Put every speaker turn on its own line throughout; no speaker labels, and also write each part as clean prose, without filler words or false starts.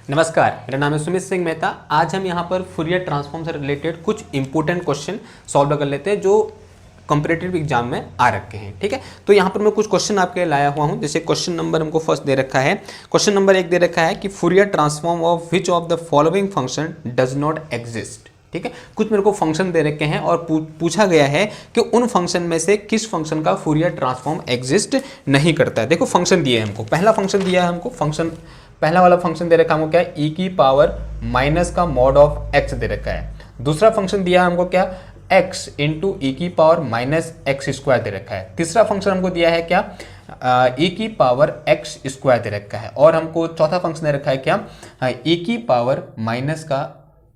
नमस्कार, मेरा नाम है सुमित सिंह मेहता। आज हम यहाँ पर फूरियर ट्रांसफॉर्म से रिलेटेड कुछ इंपॉर्टेंट क्वेश्चन सॉल्व कर लेते हैं जो कंपैरेटिव एग्जाम में आ रखे हैं। ठीक है, तो यहाँ पर मैं कुछ क्वेश्चन आपके लिए लाया हुआ हूँ। जैसे क्वेश्चन नंबर हमको फर्स्ट दे रखा है, क्वेश्चन नंबर 1 दे रखा है कि Fourier transform of which of the following function does not exist. ठीक है, कुछ मेरे को फंक्शन दे रखे हैं और पूछा गया है कि उन फंक्शन में से किस फंक्शन का फूरियर ट्रांसफॉर्म एग्जिस्ट नहीं करता है। देखो फंक्शन दिए हैं हमको, पहला फंक्शन दिया है हमको, फंक्शन पहला वाला फंक्शन दे रखा है हमको क्या है, e की पावर माइनस का मॉड ऑफ x दे रखा है। दूसरा फंक्शन दिया है हमको क्या, x इंटू ई की पावर माइनस एक्स स्क्वायर दे रखा है। तीसरा फंक्शन हमको दिया है क्या, e की पावर x स्क्वायर दे रखा है। और हमको चौथा फंक्शन दे रखा है क्या, e की पावर माइनस का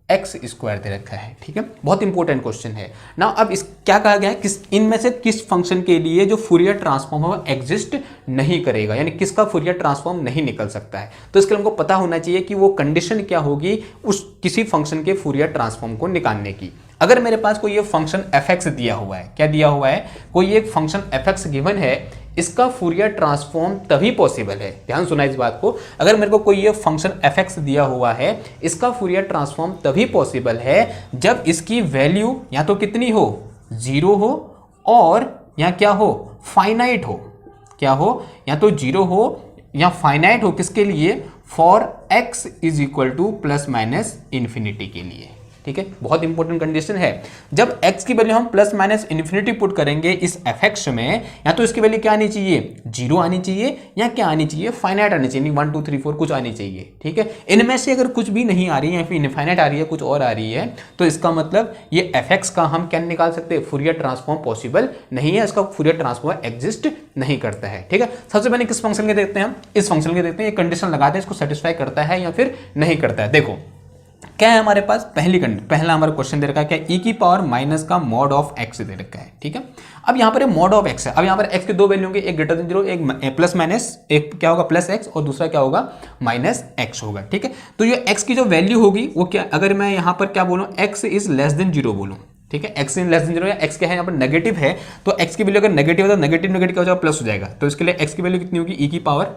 एक्स स्क्वायर दे रखा है। ठीक है, बहुत इंपॉर्टेंट क्वेश्चन है ना। अब इस क्या कहा गया है, किस इनमें से किस फंक्शन के लिए जो फूरियर ट्रांसफॉर्म है एग्जिस्ट नहीं करेगा, यानी किसका फूरियर ट्रांसफॉर्म नहीं निकल सकता है। तो इसके लिए हमको पता होना चाहिए कि वो कंडीशन क्या होगी उस किसी फंक्शन के फूरियर ट्रांसफॉर्म को निकालने की। अगर मेरे पास कोई ये फंक्शन f(x) दिया हुआ है, क्या दिया हुआ है, कोई एक फंक्शन f(x) गिवन है, इसका फूरियर ट्रांसफॉर्म तभी पॉसिबल है। ध्यान सुना इस बात को, अगर मेरे को कोई ये फंक्शन f(x) दिया हुआ है, इसका फूरियर ट्रांसफॉर्म तभी पॉसिबल है जब इसकी वैल्यू या तो कितनी हो, 0 हो, और या क्या हो, फाइनाइट हो। क्या हो, या तो 0 हो या फाइनाइट हो। किसके लिए, for x is equal to plus minus infinity के लिए। ठीक है, बहुत इंपॉर्टेंट कंडीशन है। जब x की वैल्यू हम प्लस माइनस इन्फिनिटी पुट करेंगे इस f(x) में, या तो इसकी वैल्यू क्या आनी चाहिए, 0 आनी चाहिए, या क्या आनी चाहिए, फाइनाइट आनी चाहिए, 1 2 3 4 कुछ आनी चाहिए। ठीक है, इनमें से अगर कुछ भी नहीं आ रही है या फिर इनफाइनाइट आ रही है, कुछ और आ रही है, तो इसका मतलब ये f(x) का हम क्या निकाल सकते हैं, फूरियर ट्रांसफॉर्म पॉसिबल नहीं है, इसका फूरियर ट्रांसफॉर्म एग्जिस्ट नहीं करता है। ठीक है, सबसे पहले किस फंक्शन के देखते हैं हम, इस फंक्शन के देखते हैं, ये कंडीशन लगाते हैं, इसको सेटिस्फाई करता है या फिर नहीं करता है। देखो क्या है हमारे पास, पहला हमारा क्वेश्चन दे रखा है क्या, e की पावर माइनस का मॉड ऑफ x दे रखा है। ठीक है, अब यहाँ पर मॉड ऑफ x है। अब यहाँ पर x के दो वैल्यू होंगे, एक ग्रेटर देन 0, एक प्लस माइनस, एक क्या होगा प्लस x और दूसरा क्या होगा माइनस x होगा। ठीक है, तो ये x की जो वैल्यू होगी वो क्या, अगर मैं यहाँ पर क्या बोलूँ, x इज लेस देन 0 बोलूँ। ठीक है, x इन लेस देन 0 या x क्या है यहाँ पर नेगेटिव है, तो x की वैल्यू अगर नेगेटिव है तो नेगेटिव नेगेटिव क्या हो जाएगा, प्लस हो जाएगा। तो इसके लिए x की वैल्यू कितनी होगी, e की पावर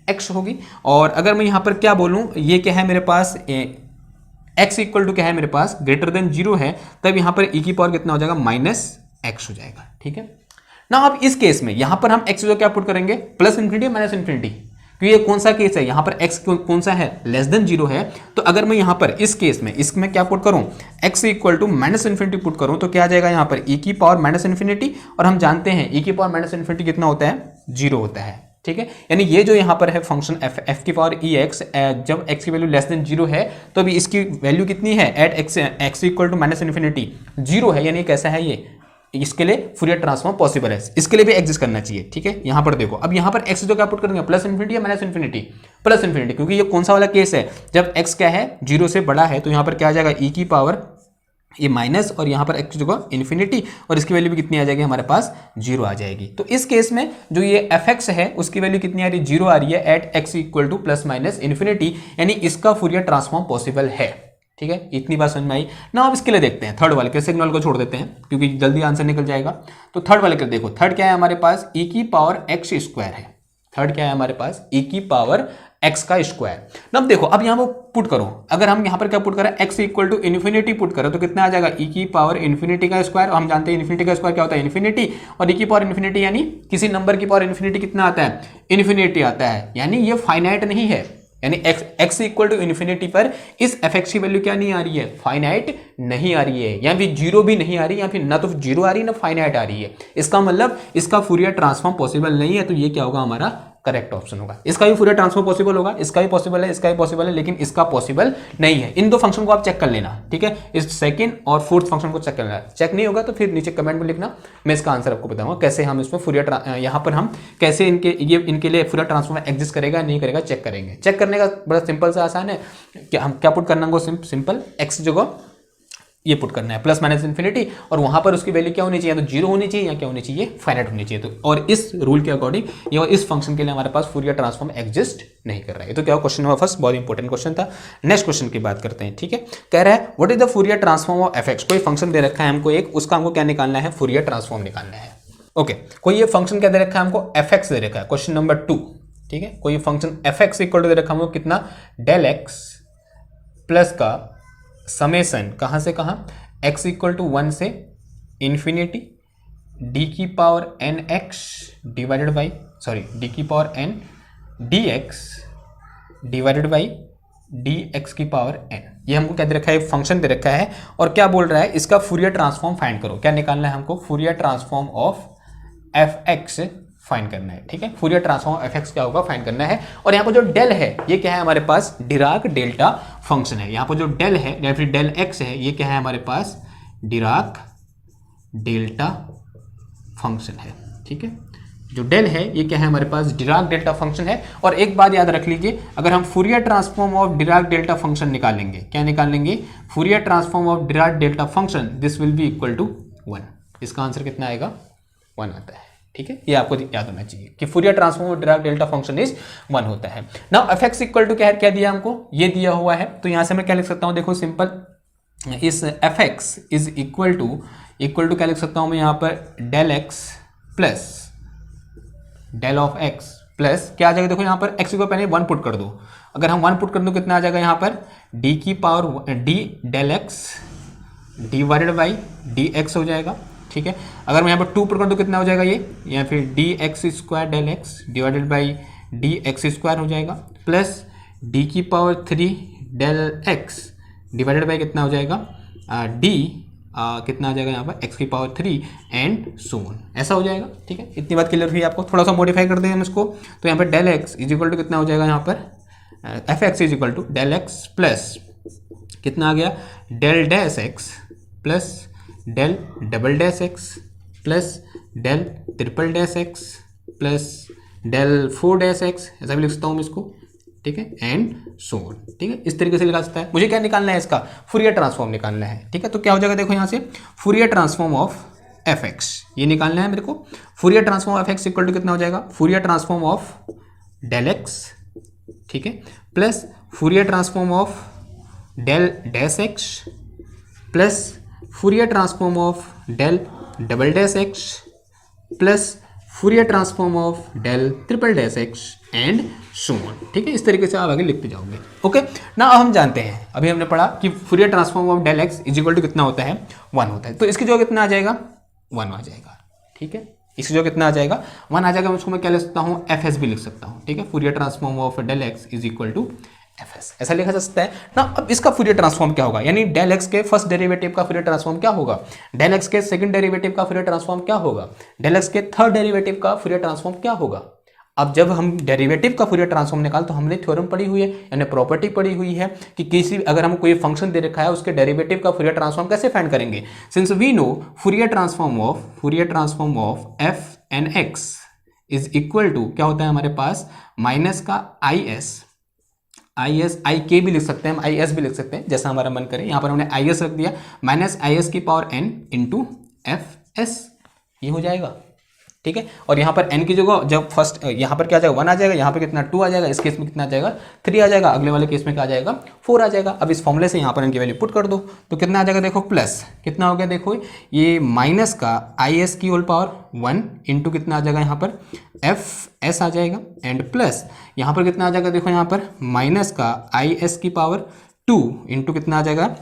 x होगी। और अगर मैं यहाँ पर क्या बोलूँ, ये क्या है मेरे पास, x इक्वल टू क्या है मेरे पास, ग्रेटर देन 0 है, तब यहाँ पर e की पावर कितना हो जाएगा, माइनस x हो जाएगा। ठीक है ना। अब इस केस में यहाँ पर हम x जो क्या पुट करेंगे, प्लस इन्फिनिटी माइनस इन्फिनिटी, क्योंकि ये कौन सा केस है, यहाँ पर x कौन सा है, लेस देन 0 है। तो अगर मैं यहाँ पर इस केस में इसमें क्या पुट करूँ, x equal to minus infinity put करूँ, तो क्या आ जाएगा यहाँ पर e की पावर माइनस इन्फिनिटी, और हम जानते हैं e की पावर माइनस इन्फिनिटी कितना होता है, 0 होता है। ठीक है, यानी ये जो यहाँ पर है फंक्शन f की पावर ex, जब x की वैल्यू लेस देन 0 है तो अभी इसकी वैल्यू कितनी है, at x equal to minus infinity 0 है, यानी कैसा है ये, इसके लिए फूरियर ट्रांसफॉर्म पॉसिबल है, इसके लिए भी एग्जिस्ट करना चाहिए। ठीक है, यहाँ पर देखो, अब यहाँ पर x जो क्या पुट करेंगे, प्लस इन्फिनिटी या माइनस इन्फिनिटी, प्लस इन्फिनिटी, क्योंकि ये कौन सा वाला केस है, जब x क्या है 0 से बड़ा है, तो यहाँ पर क्या आ जाएगा, e की पावर ये माइनस और यहाँ पर x जगह इन्फिनिटी, और इसकी वैल्यू भी कितनी आ जाएगी हमारे पास, 0 आ जाएगी। तो इस केस में जो ये f(x) है उसकी वैल्यू कितनी आ रही है, 0 आ रही है, at x equal to plus minus infinity, यानी इसका फूरियर ट्रांसफॉर्म पॉसिबल है। ठीक है, इतनी बात समझ में आई ना। अब इसके लिए देखते हैं थर्ड वाले के, सेकंड वाले को छोड़ देते हैं क्योंकि जल्दी आंसर निकल जाएगा। तो थर्ड वाले के देखो, थर्ड क्या है हमारे पास, e की पावर x स्क्वायर है। थर्ड क्या है हमारे पास, e की पावर x का स्क्वायर। अब देखो, अब यहाँ पर पुट करो, अगर हम यहाँ पर क्या पुट करें, x equal to infinity put करें तो कितना आ जाएगा, e की पावर इन्फिनिटी का स्क्वायर। हम जानते हैं इन्फिनिटी का स्क्वायर क्या होता है, इन्फिनिटी, और e की पावर इन्फिनिटी यानी किसी नंबर की पावर इन्फिनिटी कितना आता है, इन्फिनिटी आता है, यानी ये फाइनाइट नहीं है, यानी x इक्वल टू इन्फिनिटी पर इस f(x) की वैल्यू क्या नहीं आ रही है, फाइनाइट नहीं आ रही है, या फिर 0 भी नहीं आ रही, या फिर ना तो 0 आ रही है ना फाइनाइट आ रही है। इसका मतलब इसका फूरियर ट्रांसफॉर्म पॉसिबल नहीं है, तो ये क्या होगा, हमारा करेक्ट ऑप्शन होगा। इसका भी फूरियर ट्रांसफॉर्म पॉसिबल होगा, इसका भी पॉसिबल है, इसका भी पॉसिबल है, लेकिन इसका पॉसिबल नहीं है। इन दो फंक्शन को आप चेक कर लेना। ठीक है, इस सेकंड और फोर्थ फंक्शन को चेक कर लेना। चेक नहीं होगा तो फिर नीचे कमेंट में लिखना, मैं इसका आंसर आपको बताऊंगा कैसे हम इसमें फूरियर यहाँ पर हम कैसे इनके लिए फूरियर ट्रांसफॉर्म एग्जिस्ट करेगा नहीं करेगा चेक करेंगे। चेक करने का बड़ा सिंपल सा आसान है कि हम क्या पुट करना है, सिंपल x जगह ये पुट करना है प्लस माइनस इन्फिनिटी, और वहां पर उसकी वैल्यू क्या होनी चाहिए, तो 0 होनी चाहिए या क्या होनी चाहिए, फाइनाइट होनी चाहिए। तो और इस रूल के अकॉर्डिंग ये इस फंक्शन के लिए हमारे पास फूरियर ट्रांसफॉर्म एग्जिस्ट नहीं कर रहा है। तो क्या क्वेश्चन नंबर फर्स्ट, बहुत इंपॉर्टेंट क्वेश्चन था। नेक्स्ट क्वेश्चन की बात करते हैं। ठीक है, कह रहा है what is the Fourier transform of f(x)। कोई फंक्शन दे रखा है हमको एक, उसका हमको क्या निकालना है, फूरियर ट्रांसफॉर्म निकालना है। ओके, कोई ये फंक्शन क्या दे रखा है हमको, f(x) दे रखा है, क्वेश्चन नंबर 2। ठीक है, कोई फंक्शन f(x) इक्वल टू दे रखा है हमको कितना, del x प्लस का समेसन कहाँ से कहाँ, x इक्वल टू 1 से इन्फिनिटी डी की power n x divided by d की power n d x divided by D x की पावर एन। ये हमको क्या दे रखा है, एक फंक्शन दे रखा है और क्या बोल रहा है, इसका फूरियर ट्रांसफॉर्म फाइंड करो। क्या निकालना है हमको, Fourier transform of F x find करना है। ठीक है, फूरियर ट्रांसफॉर्म एफ एक्स क्या होगा फाइंड करना है। और यहाँ पर जो डेल है ये क्या है हमारे पास, डिराक डेल्टा फंक्शन है। यहाँ पर जो डेल है या फिर डेल एक्स है ये क्या है हमारे पास, डिराक डेल्टा फंक्शन है। ठीक है, जो डेल है ये क्या है हमारे पास, डिराक डेल्टा फंक्शन है। और एक बात याद रख लीजिए, अगर हम Fourier transform of Dirac delta function निकालेंगे, क्या निकालेंगे, Fourier transform of Dirac delta function, this will be equal to 1। इसका आंसर कितना आएगा, 1 आता है। ठीक है, ये आपको याद होना चाहिए कि Fourier transform of Dirac delta function is 1 होता है। Now F X equal to क्या दिया हमको, ये दिया हुआ है। तो यहां से मैं क्या लिख सकता हूं, देखो सिंपल, इस F X is equal to क्या लिख सकता हूं मैं यहाँ पर, del X plus del of X plus क्या आ जाएगा, देखो यहाँ पर एक्स को पहले 1 पुट कर दो। अगर हम 1 पुट कर दो कितना आ जाएगा यहाँ पर, डी की power D del X divided by D X हो जाएगा। ठीक है, अगर मैं यहाँ पर 2 पुट कर दो कितना हो जाएगा ये, या फिर D X square del X divided by D X square हो जाएगा, प्लस डी की power 3 del X divided by कितना हो जाएगा, डी कितना आ जाएगा यहाँ पर, x की पावर 3 एंड सो ऑन, ऐसा हो जाएगा। ठीक है, इतनी बात क्लियर हुई आपको। थोड़ा सा मॉडिफाई कर दें हम इसको, तो यहाँ पर del X is equal to कितना हो जाएगा यहाँ पर, F X is equal to del X plus कितना आ गया, del dash X plus del double dash X plus del triple dash X plus del 4 dash X, ऐसा भी लिख सकता हूँ मैं इसको। ठीक है, एंड सो ऑन। ठीक है, इस तरीके से लिखा सकता है। मुझे क्या निकालना है, इसका फूरियर ट्रांसफॉर्म निकालना है। ठीक है, तो क्या हो जाएगा, देखो यहाँ से Fourier transform of F X ये निकालना है मेरे को। Fourier transform of X equal to कितना हो जाएगा, Fourier transform of del X, ठीक है, plus Fourier transform of del dash X plus Fourier transform of del double dash X plus Fourier transform of del triple dash X and so on. ठीक है, इस तरीके से आप आगे लिखते जाओगे। ओके, ना हम जानते हैं, अभी हमने पढ़ा कि Fourier transform of del X is equal to कितना होता है, 1 होता है। तो इसकी जगह कितना आ जाएगा, 1 आ जाएगा। ठीक है, इसकी जगह कितना आ जाएगा, 1 आ जाएगा। उसको मैं क्या लिख सकता हूँ, एफ एस भी लिख सकता हूँ। ठीक है, Fourier transform of del X is equal to F S, ऐसा लिखा जा सकता है ना। अब इसका फूरियर ट्रांसफॉर्म क्या होगा, यानी डेल एक्स के फर्स्ट डेरिवेटिव का फूरियर ट्रांसफॉर्म क्या होगा, डेल एक्स के सेकंड डेरिवेटिव का फूरियर ट्रांसफॉर्म क्या होगा, डेल एक्स के थर्ड डेरिवेटिव का फूरियर ट्रांसफॉर्म क्या होगा। अब जब हम डेरिवेटिव का फूरियर ट्रांसफॉर्म निकाल, तो हमने थ्योरम पढ़ी हुई है, यानी प्रॉपर्टी पढ़ी हुई है कि किसी अगर हम कोई फंक्शन दे रखा है उसके डेरिवेटिव का फूरियर ट्रांसफॉर्म कैसे फाइंड करेंगे। Since we know Fourier transform of F N X is equal to क्या होता है हमारे पास, माइनस का आई के भी लिख सकते हैं, हम आई एस भी लिख सकते हैं, जैसा हमारा मन करे। यहाँ पर हमने आई एस रख दिया, माइनस आई एस की power N into F S, ये हो जाएगा। ठीक है, और यहाँ पर n की जगह जब फर्स्ट यहाँ पर क्या आ जाएगा, 1 आ जाएगा, यहाँ पर कितना 2 आ जाएगा, इस केस में कितना आ जाएगा 3 आ जाएगा, अगले वाले केस में क्या आ जाएगा 4 आ जाएगा। अब इस फॉर्मूले से यहाँ पर n की वैल्यू पुट कर दो तो कितना आ जाएगा, देखो प्लस कितना हो गया, देखो ये माइनस का आई एस की होल पावर 1 इंटू कितना आ जाएगा यहाँ पर एफ एस आ जाएगा, एंड प्लस यहाँ पर कितना आ जाएगा, देखो यहाँ पर माइनस का आई एस की पावर 2 इंटू कितना आ जाएगा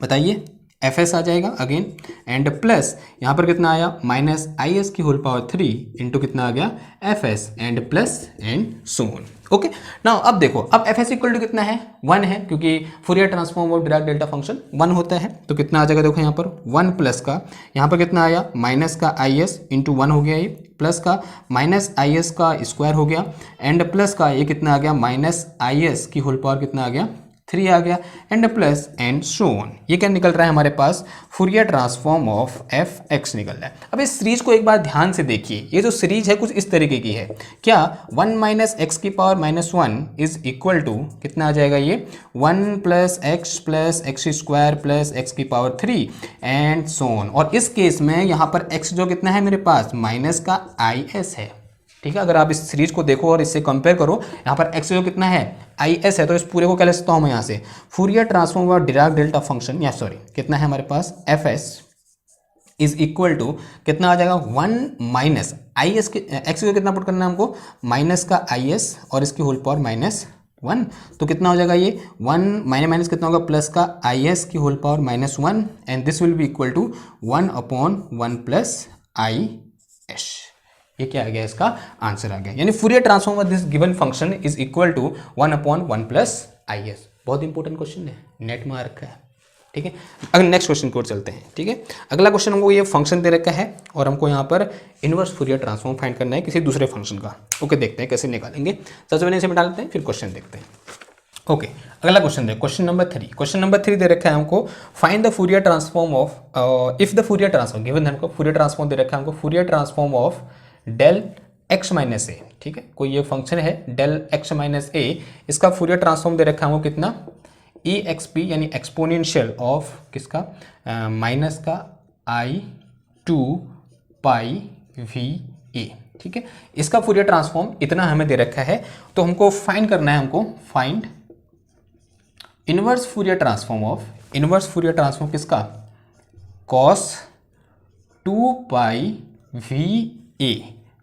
बताइए, एफ एस आ जाएगा अगेन, एंड प्लस यहाँ पर कितना आया, माइनस आई एस की होल पावर 3 इंटू कितना आ गया F S, and plus and so on. Okay, now अब देखो, अब एफ एस इक्वल टू कितना है, 1 है, क्योंकि Fourier transform of Dirac delta function 1 होता है। तो कितना आ जाएगा, देखो यहाँ पर 1 प्लस का यहाँ पर कितना आया, माइनस का आई एस इंटू 1 हो गया ये, प्लस का माइनस आई एस का स्क्वायर हो गया, एंड प्लस का ये कितना आ गया, माइनस आई एस की होल पावर कितना आ गया 3 आ गया, and plus and so on. ये क्या निकल रहा है हमारे पास, Fourier transform of F x निकल रहा है। अब इस सीरीज को एक बार ध्यान से देखिए, ये जो सीरीज है कुछ इस तरीके की है, क्या 1 माइनस एक्स की पावर -1 इज इक्वल टू कितना आ जाएगा, ये 1 plus x square plus x की पावर 3 एंड सो ऑन। और इस केस में यहाँ पर एक्स जो कितना है मेरे पास, माइनस का आई एस है। ठीक है, अगर आप इस सीरीज को देखो और इससे कंपेयर करो, यहाँ पर एक्स जो कितना है आई एस है, तो इस पूरे को क्या लिख सकता हूँ मैं यहाँ से, Fourier transform of Dirac delta function, या सॉरी कितना है हमारे पास, f s is equal to कितना आ जाएगा, 1 माइनस आई एस के एक्स को कितना पुट करना है हमको, माइनस का आई एस और इसकी होल पावर -1 1, तो कितना हो जाएगा ये 1 माइनस माइनस कितना होगा प्लस का आई एस की whole power -1 and this will be equal to 1/1 plus I S. ये क्या आ गया, इसका आंसर आ गया। यानी Fourier transform of this given function is equal to 1/1 plus I S. बहुत इंपॉर्टेंट क्वेश्चन है, नेट में आ रखा है, ठीक है। अगर नेक्स्ट क्वेश्चन की ओर चलते हैं, ठीक है। अगला क्वेश्चन हमको ये फंक्शन दे रखा है और हमको यहाँ पर इनवर्स फूरियर ट्रांसफॉर्म फाइंड करना है किसी दूसरे फंक्शन का। ओके, देखते हैं कैसे निकालेंगे। सबसे पहले इसे मिटा लेते हैं, फिर क्वेश्चन देखते हैं। ओके, अगला क्वेश्चन है क्वेश्चन नंबर 3। क्वेश्चन नंबर 3 दे रखा है हमको find the Fourier transform of if the Fourier transform given हमको फूरियर ट्रांसफॉर्म दे रखा है हमको Fourier transform of del x minus a, ठीक है। कोई ये फंक्शन है डेल x माइनस ए, इसका फूरियर ट्रांसफॉर्म दे रखा है हमको कितना ई एक्स पी यानी एक्सपोनेंशियल ऑफ किसका माइनस का आई टू पाई वी ए, ठीक है। इसका फूरियर ट्रांसफॉर्म इतना हमें दे रखा है, तो हमको फाइंड करना है, हमको find inverse Fourier transform of inverse Fourier transform किसका कॉस 2 पाई वी ए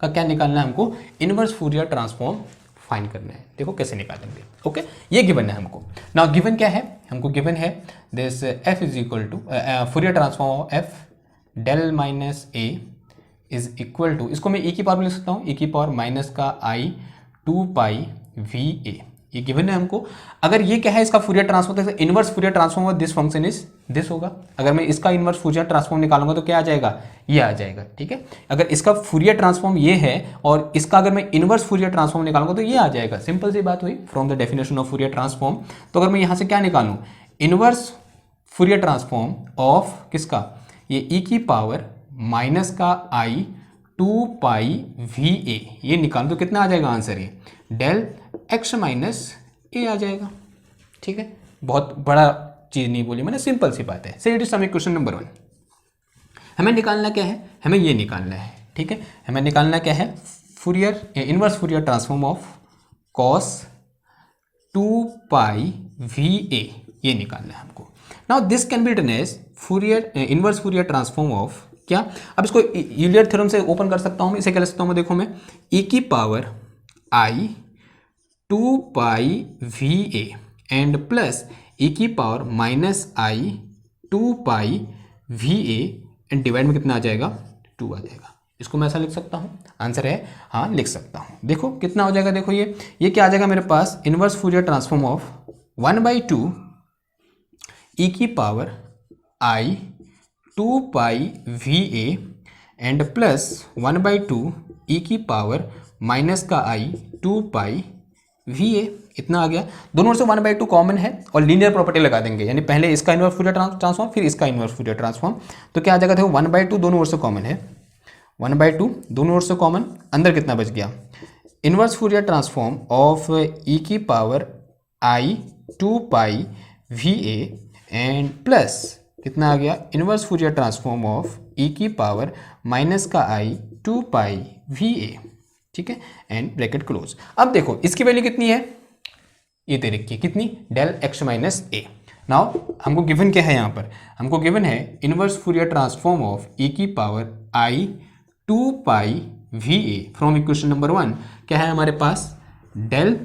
का क्या निकालना है हमको, इनवर्स फूरियर ट्रांसफॉर्म फाइंड करना है। देखो कैसे निकालेंगे। ओके, ये गिवन है हमको। नाउ गिवन क्या है, हमको गिवन है this f is equal to Fourier transform of f del minus A is equal to, इसको मैं e की पावर में लिख सकता हूँ, e की पावर माइनस का आई 2 पाई वी ए। ये गिवन है हमको। अगर ये क्या है, इसका फूरियर ट्रांसफॉर्म, तो inverse Fourier transform of this function is this होगा। अगर मैं इसका इनवर्स फूरियर ट्रांसफॉर्म निकालूंगा तो क्या आ जाएगा, ये आ जाएगा, ठीक है। अगर इसका फूरियर ट्रांसफॉर्म ये है और इसका अगर मैं इनवर्स फूरियर ट्रांसफॉर्म निकालूंगा तो ये आ जाएगा। सिंपल सी बात हुई from the definition of Fourier transform. तो अगर मैं यहाँ से क्या निकालूँ, इनवर्स फूरियर ट्रांसफॉर्म ऑफ किसका, ये e की पावर माइनस का आई 2 पाई वी ए, ये निकाल तो कितना आ जाएगा आंसर, ये डेल x माइनस ए आ जाएगा, ठीक है। बहुत बड़ा चीज़ नहीं बोली मैंने, सिंपल सी बात है। Say it is some question number 1। हमें निकालना क्या है, हमें ये निकालना है, ठीक है। हमें निकालना क्या है, Fourier inverse Fourier transform of cos 2 pi we A, ये निकालना है हमको। Now this can be written as Fourier inverse Fourier transform of क्या, अब इसको यूलर थ्योरम से ओपन कर सकता हूँ, इसे क्या लिख सकता हूँ, देखो मैं e की power I 2 pi we a and plus e की power minus I 2 pi we a and divide में कितना आ जाएगा, 2 आ जाएगा। इसको मैं ऐसा लिख सकता हूँ, आंसर है हाँ लिख सकता हूँ। देखो कितना हो जाएगा, देखो ये क्या आ जाएगा मेरे पास, inverse Fourier transform of 1/2 e की power I 2 pi we a and plus 1/2 e की पावर माइनस का आई 2 पाई वी ए, इतना आ गया। दोनों ओर से 1/2 कॉमन है और लीनियर प्रॉपर्टी लगा देंगे, यानी पहले इसका इनवर्स फूरियर ट्रांसफॉर्म फिर इसका इनवर्स फूरियर ट्रांसफॉर्म। तो क्या आ जाएगा, देखो 1/2 दोनों ओर से कॉमन है, 1/2 दोनों ओर से कॉमन, अंदर कितना बच गया, inverse Fourier transform of e की power I 2 pi we a and plus कितना आ गया, inverse Fourier transform of e की पावर माइनस का आई 2 पाई वी ए, ठीक है, एंड ब्रैकेट क्लोज। अब देखो इसकी वैल्यू कितनी है, ये दे रखी है कितनी, डेल x माइनस ए। नाउ हमको गिवन क्या है, यहाँ पर हमको गिवन है inverse Fourier transform of e की power I 2 pi V A from equation number 1 क्या है हमारे पास, डेल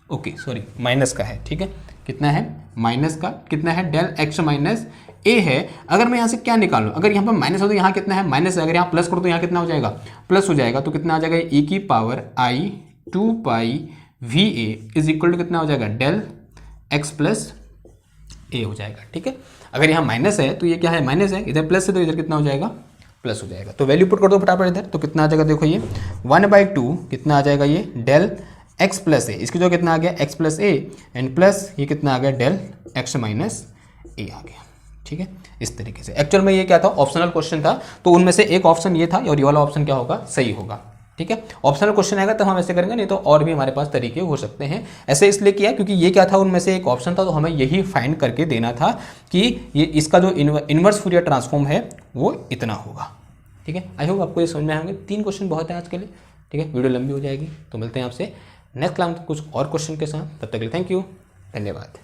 ओके सॉरी माइनस का है, ठीक है, कितना है माइनस का, कितना है डेल x माइनस ए है। अगर मैं यहाँ से क्या निकालूँ, अगर यहाँ पर माइनस हो तो यहाँ कितना है माइनस है, अगर यहाँ प्लस करो तो यहाँ कितना हो जाएगा, प्लस हो जाएगा। तो कितना आ जाएगा, e की power I 2 pi we A is equal to कितना हो जाएगा, डेल x प्लस ए हो जाएगा, ठीक है। अगर यहाँ माइनस है तो ये क्या है माइनस है, इधर प्लस है तो इधर कितना हो जाएगा, प्लस हो जाएगा। तो वैल्यू पुट कर दो फटाफट इधर, तो कितना आ जाएगा, देखो ये 1/2 कितना आ जाएगा, ये डेल x प्लस ए, इसकी जो कितना आ गया x plus A and plus ये कितना आ गया, डेल x माइनस ए आ गया, ठीक है। इस तरीके से एक्चुअल में ये क्या था, ऑप्शनल क्वेश्चन था, तो उनमें से एक ऑप्शन ये था और ये वाला ऑप्शन क्या होगा, सही होगा, ठीक है। ऑप्शनल क्वेश्चन आएगा तो हम ऐसे करेंगे, नहीं तो और भी हमारे पास तरीके हो सकते हैं। ऐसे इसलिए किया क्योंकि ये क्या था, उनमें से एक ऑप्शन था, तो हमें यही फाइंड करके देना था कि ये इसका जो इनवर्स फूरियर ट्रांसफॉर्म है वो इतना होगा, ठीक है। आई होप आपको ये समझ में आएंगे। 3 क्वेश्चन बहुत है आज के लिए, ठीक है, वीडियो लंबी हो जाएगी। तो मिलते हैं आपसे नेक्स्ट क्लास में कुछ और क्वेश्चन के साथ, तब तक के लिए थैंक यू, धन्यवाद।